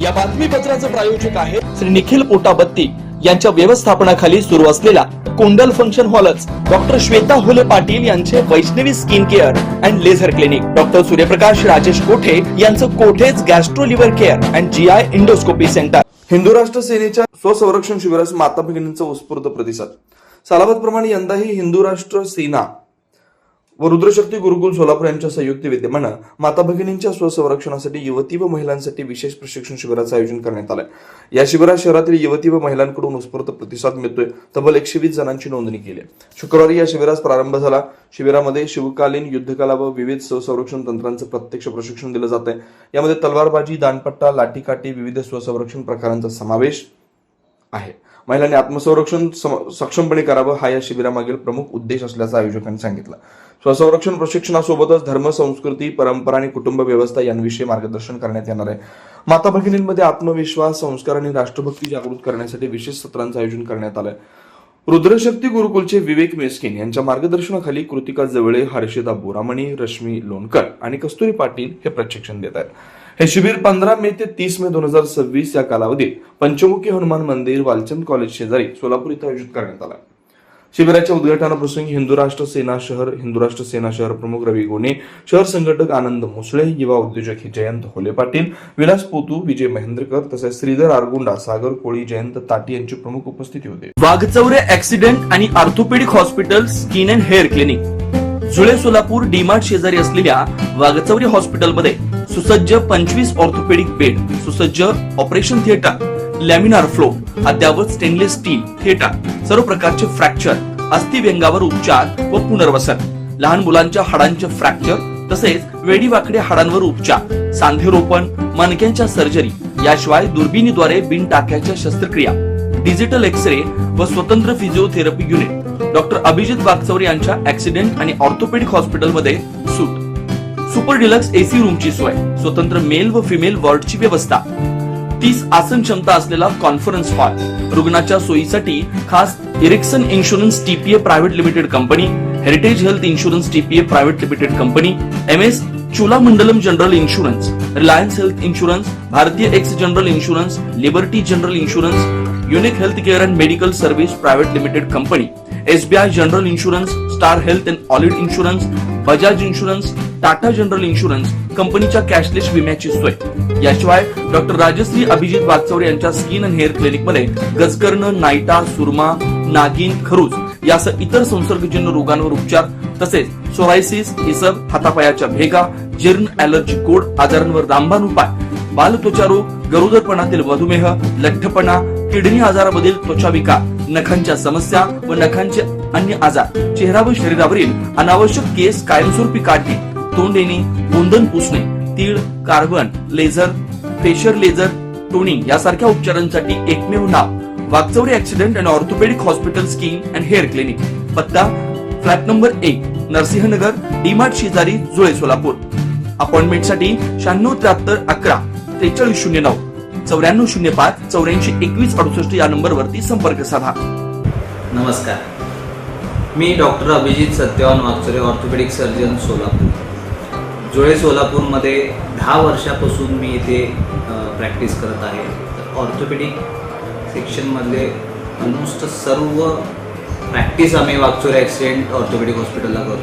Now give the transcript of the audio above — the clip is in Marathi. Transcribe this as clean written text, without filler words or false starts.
या बातमीपत्राचे प्रायोजक आहे श्री निखिल पोटाबत्ती यांच्या व्यवस्थापनाखाली सुरू असलेला कुंडल फंक्शन हॉलच डॉक्टर श्वेता होले पाटील यांचे Vaishnavi skin care and laser clinic, doctor Suryaprakash Rajesh Kothe यांचं कोठेज gastro liver care and GI endoscopy centre. Hindu Rashtra सेनेच्या स्वसंरक्षण शिबिरास माता भगिनींचा उत्स्फूर्त प्रतिसाद. सालाबादप्रमाणे यंदाही हिंदू राष्ट्र सेना व रुद्रशक्ती गुरुकुल सोलापूर यांच्या संयुक्त विद्यमानं माता भगिनींच्या स्वसंरक्षणासाठी युवती व महिलांसाठी विशेष प्रशिक्षण शिबिराचं आयोजन करण्यात आलंय. या शिबिरात शहरातील युवती व महिलांकडून उत्स्फूर्त प्रतिसाद मिळतोय. तब्बल 120 जणांची नोंदणी केली. शुक्रवारी या शिबिरास प्रारंभ झाला. शिबिरामध्ये शिवकालीन युद्धकला व विविध स्वसंरक्षण तंत्रांचं प्रत्यक्ष प्रशिक्षण दिलं जात आहे. यामध्ये तलवारबाजी, दांडपट्टा, लाठीकाठी, विविध स्वसंरक्षण प्रकारांचा समावेश आहे. महिलांनी आत्मसंरक्षण सक्षमपणे करावं हा या शिबिरामागील प्रमुख उद्देश असल्याचं आयोजकांनी सांगितलं. स्वसंरक्षण प्रशिक्षणासोबतच धर्म, संस्कृती, परंपरा आणि कुटुंब व्यवस्था यांविषयी मार्गदर्शन करण्यात येणार आहे. माता भगिनींमध्ये आत्मविश्वास, संस्कार आणि राष्ट्रभक्ती जागृत करण्यासाठी विशेष सत्रांचं आयोजन करण्यात आलंय. रुद्रशक्ती गुरुकुलचे विवेक मेस्किन यांच्या मार्गदर्शनाखाली कृतिका जवळे, हर्षिता बोरामणी, रश्मी लोणकर आणि कस्तुरी पाटील हे प्रशिक्षण देत आहेत. हे शिबिर 15 मे ते 30 मे 2026 या कालावधीत पंचमुखी हनुमान मंदिर, वालचंद कॉलेज शेजारी सोलापूर इथं आयोजित करण्यात आला. शिबिराच्या उद्घाटनाप्रसंगी हिंदू राष्ट्र सेना शहर प्रमुख रवी गोने, शहर संघटक आनंद मुसळे, युवा उद्योजक जयंत होले पाटील, विलास पोतू, विजय महेंद्रकर तसेच श्रीधर आरगुंडा, सागर कोळी, जयंत ताटी यांची प्रमुख उपस्थिती होती. वाघचौरे ऍक्सिडेंट आणि orthopaedic hospital skin and hair clinic, जुळे सोलापूर डीमार्ट शेजारी असलेल्या वाघचौरे हॉस्पिटलमध्ये सुसज्ज 25 ऑर्थोपेडिक बेड, सुसज्ज ऑपरेशन थिएटर, लॅमिनार फ्लो, अद्यावत स्टेनलेस स्टील थिएटर, सर्व प्रकारचे फ्रॅक्चर, अस्थिव्यंगावर उपचार व पुनर्वसन, लहान मुलांच्या हाडांचे फ्रॅक्चर तसेच वेडीवाकड्या हाडांवर उपचार, सांधेरोपण, मणक्यांच्या सर्जरी, याशिवाय दुर्बिणीद्वारे बिन टाक्याच्या शस्त्रक्रिया, डिजिटल एक्सरे व स्वतंत्र physiotherapy unit. Doctor Abhijit Waghchaure यांच्या ऍक्सिडेंट आणि ऑर्थोपेडिक हॉस्पिटलमध्ये सूट, सुपर डिलक्स एसी रूमची सोय, स्वतंत्र मेल व फिमेल वॉर्डची व्यवस्था, 30 आसन क्षमता असलेला कॉन्फरन्स हॉल, रुग्णाच्या सोयीसाठी खास Ericsson insurance TPA private limited company, heritage health insurance TPA private limited company, MS Cholamandalam general insurance, Reliance health insurance, Bharatiya AXA general insurance, Liberty general insurance, unique health care and medical service private limited company, SBI general insurance, star health and allied insurance, Bajaj insurance, Tata general insurance कंपनीच्या कॅशलेस विम्याची सोय. याशिवाय डॉक्टर राजश्री अभिजित वाघचौरे यांच्या स्किन अँड हेअर क्लिनिक मध्ये गजकर्ण, नायटा, सुरमा, नागिन, खरूज यासह इतर संसर्गजन्य रोगांवर उपचार तसेच सोरायसिस, इसब, हातापायाच्या भेगा, जीर्ण, ॲलर्जी, गोड आजारांवर रामबाण उपाय, बालत्वचा रोग, गरोदरपणातील मधुमेह, लठ्ठपणा, किडनी आजारामधील त्वचा विकार, नखांच्या समस्या व नखांचे अन्य आजार, चेहरा व शरीरावरील अनावश्यक केस कायमस्वरूपी काढणे, तोंड येणे, गोंधन पुसणे, तीळ, carbon, laser, facial laser, toning यासारख्या उपचारांसाठी एकमेव नाव Waghchaure accident and orthopaedic hospital skin and hair clinic. पत्ता फ्लॅट नंबर 1, नरसिंहनगर, डीमार्ट शेजारी, जुळे, सोलापूर. अपॉइंटमेंटसाठी 9673 11 4309 9405 84 21 68 या नंबरवरती संपर्क साधा. नमस्कार, मी doctor Abhijit Satyavan Waghchaure, orthopaedic surgeon, Solapur. Jule सोलापूरमध्ये 10 वर्षापासून मी इथे प्रॅक्टिस करत आहे. ऑर्थोपेडिक सेक्शनमधले ऑलमोस्ट सर्व प्रॅक्टिस आम्ही वाघचौरे ॲक्सिडेंट ऑर्थोपेडिक हॉस्पिटलला करतो.